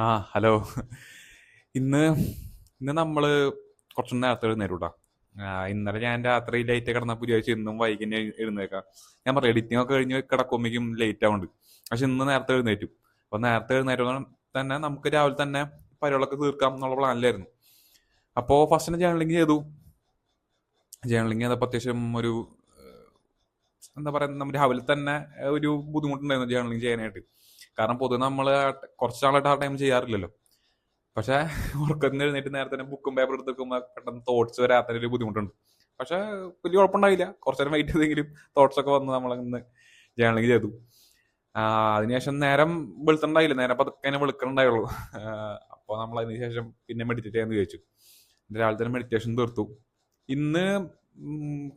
ആ ഹലോ. ഇന്ന് ഇന്ന് നമ്മള് കുറച്ച് നേരത്തെ എഴുന്നേരൂട്ടാ. ഇന്നലെ ഞാൻ രാത്രി ലേറ്റ് കിടന്നപ്പോൾ വിചാരിച്ചു ഇന്നും വൈകിട്ട് എഴുന്നേക്കാം. ഞാൻ പറയാം എഡിറ്റിംഗ് ഒക്കെ കഴിഞ്ഞ് കിടക്കുമ്പോഴേക്കും ലേറ്റ് ആവുന്നുണ്ട്. പക്ഷെ ഇന്ന് നേരത്തെ എഴുന്നേറ്റു. അപ്പൊ നേരത്തെ എഴുന്നേറ്റ് തന്നെ നമുക്ക് രാവിലെ തന്നെ പരിപാടികളൊക്കെ തീർക്കാം എന്നുള്ള പ്ലാനിലായിരുന്നു. അപ്പോ ഫസ്റ്റ് ജേർണലിംഗ് ചെയ്തു. ജേർണലിംഗ് ചെയ്തപ്പോൾ അത്യാവശ്യം ഒരു എന്താ പറയാ, നമ്മൾ രാവിലെ തന്നെ ഒരു ബുദ്ധിമുട്ടുണ്ടായിരുന്നു ജേർണലിംഗ് ചെയ്യാനായിട്ട്. കാരണം പൊതുവെ നമ്മൾ കുറച്ച് നാളായിട്ട് ആ ടൈം ചെയ്യാറില്ലല്ലോ. പക്ഷെ ഉറക്കത്തിന് എഴുന്നേറ്റ് നേരത്തെ തന്നെ ബുക്കും പേപ്പർ എടുത്ത് വെക്കുമ്പോൾ പെട്ടെന്ന് തോട്ട്സ് വരാത്തൊരു ബുദ്ധിമുട്ടുണ്ട്. പക്ഷെ വലിയ കുഴപ്പമുണ്ടായില്ല. കുറച്ചു നേരം വെയിറ്റ് ചെയ്തെങ്കിലും തോട്ട്സ് ഒക്കെ വന്ന് നമ്മളന്ന് ജേർണലിംഗ് ചെയ്തു. അതിനുശേഷം നേരം വെളുത്തുണ്ടായില്ല, നേരം പതുക്കെ തന്നെ വെളുക്കണുണ്ടായുള്ളൂ. അപ്പോൾ നമ്മൾ അതിനുശേഷം പിന്നെ മെഡിറ്റേറ്റ് ചെയ്യാന്ന് വിചാരിച്ചു. രാവിലെ തന്നെ മെഡിറ്റേഷൻ തീർത്തു. ഇന്ന്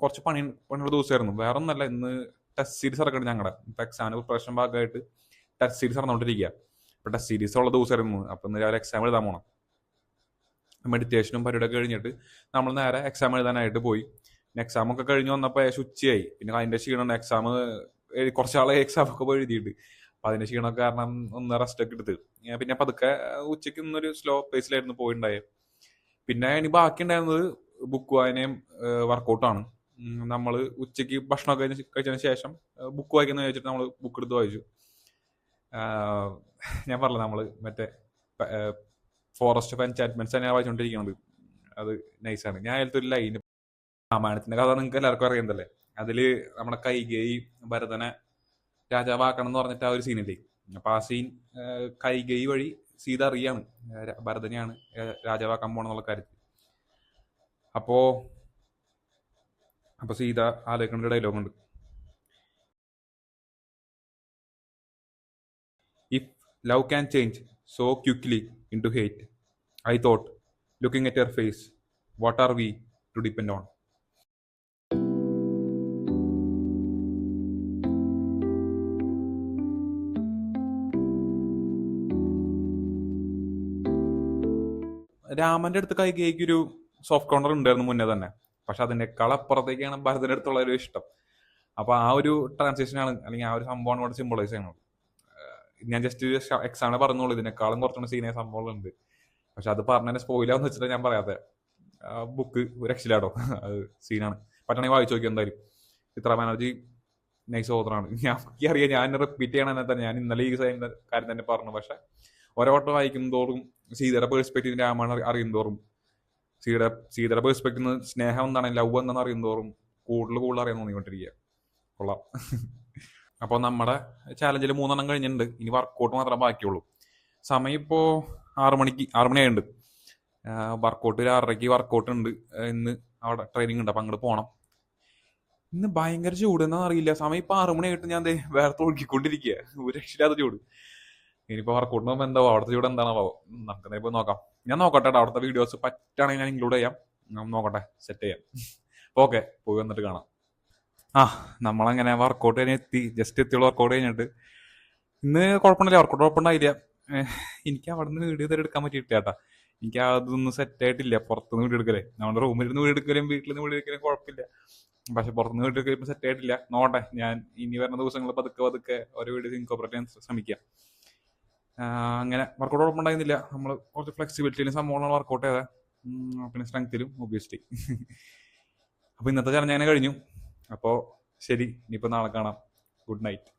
കുറച്ച് പണിയുള്ള ദിവസമായിരുന്നു. വേറെ ഒന്നല്ല, ഇന്ന് ടെസ്റ്റ് സീരീസ് ഇറക്കണം ഞങ്ങളുടെ. ഇപ്പൊ എക്സാമിന് പ്രിപ്പറേഷൻ ഭാഗമായിട്ട് ടെസ്റ്റ് സീരീസ് നടന്നുകൊണ്ടിരിക്കുക. ഇപ്പൊ ടെസ്റ്റ് സീരീസ് ഉള്ള ദിവസമായിരുന്നു. അപ്പൊ ഇന്ന് രാവിലെ എക്സാം എഴുതാൻ പോകണം. മെഡിറ്റേഷനും പരിപാടിയൊക്കെ കഴിഞ്ഞിട്ട് നമ്മൾ നേരെ എക്സാം എഴുതാനായിട്ട് പോയി. പിന്നെ എക്സാം ഒക്കെ കഴിഞ്ഞ് വന്നപ്പോൾ ഏകദേശം ഉച്ചയായി. പിന്നെ അതിന്റെ ക്ഷീണം, എക്സാം കുറച്ചാളെ എക്സാം ഒക്കെ പോയി എഴുതിയിട്ട്. അപ്പൊ അതിന്റെ ക്ഷീണമൊക്കെ കാരണം ഒന്ന് റെസ്റ്റ് ഒക്കെ എടുത്ത് പിന്നെ പതുക്കെ ഉച്ചയ്ക്ക് ഇന്നൊരു സ്ലോ പേസിലായിരുന്നു പോയിണ്ടായത്. പിന്നെ ഇനി ബാക്കി ഉണ്ടായിരുന്നത് ബുക്ക് വായനയും വർക്കൗട്ടാണ്. നമ്മൾ ഉച്ചയ്ക്ക് ഭക്ഷണമൊക്കെ കഴിച്ചതിന് ശേഷം ബുക്ക് വായിക്കുന്ന വെച്ചിട്ട് നമ്മൾ ബുക്ക് എടുത്ത് വായിച്ചു. ആഹ് ഞാൻ പറഞ്ഞില്ല, നമ്മള് മറ്റേ ഫോറസ്റ്റ് ഓഫ് എൻചാൻറ്റ്മെന്റ്സ് തന്നെയാണ് വായിച്ചുകൊണ്ടിരിക്കുന്നത്. അത് നൈസാണ്. ഞാൻ അതിലത്തെ ഒരു ലൈൻ, രാമായണത്തിന്റെ കഥ നിങ്ങൾക്ക് എല്ലാവർക്കും അറിയുന്നതല്ലേ. അതില് നമ്മുടെ കൈകേയി ഭരതനെ രാജാവാക്കണം എന്ന് പറഞ്ഞിട്ട് ആ ഒരു സീനില്ലേ. അപ്പൊ ആ സീൻ കൈകേയി വഴി സീത അറിയാണ് ഭരതനെയാണ് രാജാവാക്കാൻ പോണെന്നുള്ള കാര്യത്തിൽ. അപ്പോ അപ്പൊ സീത ആലോചിക്കേണ്ട ഒരു ഡയലോഗ് ഉണ്ട്. If love can change so quickly into hate, I thought, looking at your face, what are we to depend on. രാമന്റെ അടുത്ത് കൈകേയിക്ക് ഒരു സോഫ്റ്റ് കോർണർ ഉണ്ടായിരുന്നു മുന്നേ തന്നെ. പക്ഷെ അതിനേക്കാൾ അപ്പുറത്തേക്കാണ് ഭരതന്റെ അടുത്തുള്ള ഒരു ഇഷ്ടം. അപ്പൊ ആ ഒരു ട്രാൻസിഷനാണ്, അല്ലെങ്കിൽ ആ ഒരു സംഭവമാണ് ഇവിടെ സിംബോളൈസ് ചെയ്യുന്നത്. ഞാൻ ജസ്റ്റ് എക്സാമിനെ പറഞ്ഞോളൂ, ഇതിനേക്കാളും കുറച്ചുകൂടി സീനിയർ സംഭവങ്ങളുണ്ട്. പക്ഷെ അത് പറഞ്ഞതിനെ സ്പോയിലാന്ന് വെച്ചിട്ട് ഞാൻ പറയാതെ. ബുക്ക് ഒരു രക്ഷയിലാടോ, അത് സീനാണ്. പറ്റണമെങ്കിൽ വായിച്ചു നോക്കി എന്തായാലും. ചിത്ര ബാനർജി നൈസ് ഓതറാണ്. ഞാൻ അറിയാം, ഞാൻ റിപ്പീറ്റ് ചെയ്യണമെന്നെ തന്നെ. ഞാൻ ഇന്നലെ ഈ കാര്യം തന്നെ പറഞ്ഞു. പക്ഷെ ഓരോ വട്ടം വായിക്കും തോറും സീതയുടെ പേഴ്സ്പെക്റ്റീവ് രാമായണം അറിയും തോറും, സീതയുടെ പേഴ്സ്പെക്റ്റീവ് സ്നേഹം എന്താണ്, ലവ് എന്താണെന്ന് അറിയും തോറും കൂടുതൽ അറിയാൻ തോന്നിക്കൊണ്ടിരിക്കുക. കൊള്ളാം. അപ്പോൾ നമ്മുടെ ചാലഞ്ചിൽ 3 കഴിഞ്ഞിട്ടുണ്ട്. ഇനി വർക്കൗട്ട് മാത്രമേ ബാക്കിയുള്ളൂ. സമയം ഇപ്പോൾ 6 മണിയായിട്ടുണ്ട്. വർക്കൗട്ട് ഒരു 6:30 വർക്കൗട്ട് ഉണ്ട്. ഇന്ന് അവിടെ ട്രെയിനിങ് ഉണ്ട്. അപ്പം അങ്ങോട്ട് പോകണം. ഇന്ന് ഭയങ്കര ചൂട്, എന്താണെന്ന് അറിയില്ല. സമയം ഇപ്പൊ 6 മണിയായിട്ട് ഞാൻ വേർത്ത് ഒഴുകിക്കൊണ്ടിരിക്കുക. ഒരു രക്ഷയില്ലാത്ത ചൂട്. ഇനിയിപ്പോ വർക്കൗട്ട് പോകുമ്പോൾ എന്താവും, അവിടുത്തെ ചൂട് എന്താണാവോ. നമുക്ക് എന്തായാലും പോയി നോക്കാം. ഞാൻ നോക്കട്ടെ കേട്ടോ, അവിടുത്തെ വീഡിയോസ് പറ്റുകയാണെങ്കിൽ ഞാൻ ഇൻക്ലൂഡ് ചെയ്യാം. നോക്കട്ടെ, സെറ്റ് ചെയ്യാം. ഓക്കെ, പോയി വന്നിട്ട് കാണാം. ആ, നമ്മളങ്ങനെ വർക്കൗട്ട് കഴിഞ്ഞ് ജസ്റ്റ് എത്തിയുള്ള വർക്കൗട്ട് കഴിഞ്ഞിട്ട് ഇന്ന് കുഴപ്പമില്ല, വർക്കൗട്ട് കുഴപ്പമുണ്ടായില്ല. എനിക്ക് അവിടെ നിന്ന് വീഡിയോ തരം എടുക്കാൻ പറ്റിയിട്ടില്ല കേട്ടാ. എനിക്ക് അതൊന്നും സെറ്റ് ആയിട്ടില്ല. പുറത്തുനിന്ന് വീഡിയോ എടുക്കലേ, നമ്മുടെ റൂമിൽ നിന്ന് വീഡിയോ എടുക്കലും വീട്ടിൽ നിന്ന് വീഡിയോ എടുക്കലും കുഴപ്പമില്ല. പക്ഷെ പുറത്തുനിന്ന് വീഡിയോ എടുക്കലും സെറ്റ് ആയിട്ടില്ല. നോട്ടെ, ഞാൻ ഇനി വരുന്ന ദിവസങ്ങൾ പതുക്കെ പതുക്കെ ഓരോ വീഡിയോസ് ഇൻകോപ്പറേറ്റ് ചെയ്യാൻ ശ്രമിക്കാം. അങ്ങനെ വർക്കൗട്ട് കുഴപ്പമുണ്ടായിരുന്നില്ല. നമ്മൾ കുറച്ച് ഫ്ലെക്സിബിലിറ്റിയിലും സംഭവങ്ങളാണ് വർക്കൗട്ട് ചെയ്തത്. പിന്നെ സ്ട്രെങ്ത്തിലും ഒബിയസ്ലി. അപ്പൊ ഇന്നത്തെ ചലഞ്ച് അങ്ങനെ കഴിഞ്ഞു. അപ്പോൾ ശരി, ഇനിയിപ്പോൾ നാളെ കാണാം. Good night.